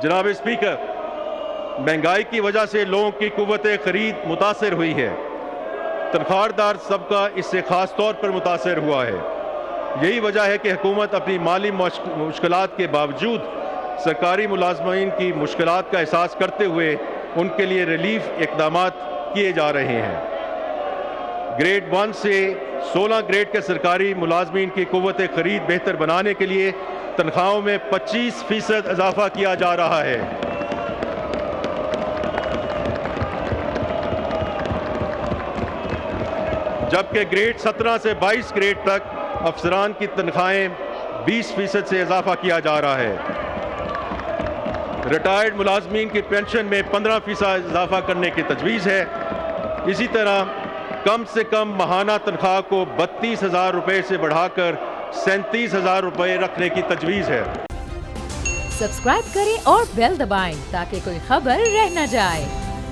جناب اسپیکر، مہنگائی کی وجہ سے لوگوں کی قوت خرید متاثر ہوئی ہے۔ تنخواہ طبقہ اس سے خاص طور پر متاثر ہوا ہے۔ یہی وجہ ہے کہ حکومت اپنی مالی مشکلات کے باوجود سرکاری ملازمین کی مشکلات کا احساس کرتے ہوئے ان کے لیے ریلیف اقدامات کیے جا رہے ہیں۔ گریڈ 1 سے 16 گریڈ کے سرکاری ملازمین کی قوت خرید بہتر بنانے کے لیے تنخواہوں میں 25% اضافہ کیا جا رہا ہے۔ جبکہ گریڈ 17 سے 22 گریڈ تک افسران کی تنخواہیں 20% سے اضافہ کیا جا رہا ہے۔ ریٹائرڈ ملازمین کی پینشن میں 15% اضافہ کرنے کی تجویز ہے۔ اسی طرح کم سے کم ماہانہ تنخواہ کو 32,000 روپے سے بڑھا کر 37,000 روپے رکھنے کی تجویز ہے۔ سبسکرائب کریں اور بیل دبائیں تاکہ کوئی خبر رہ نہ جائے۔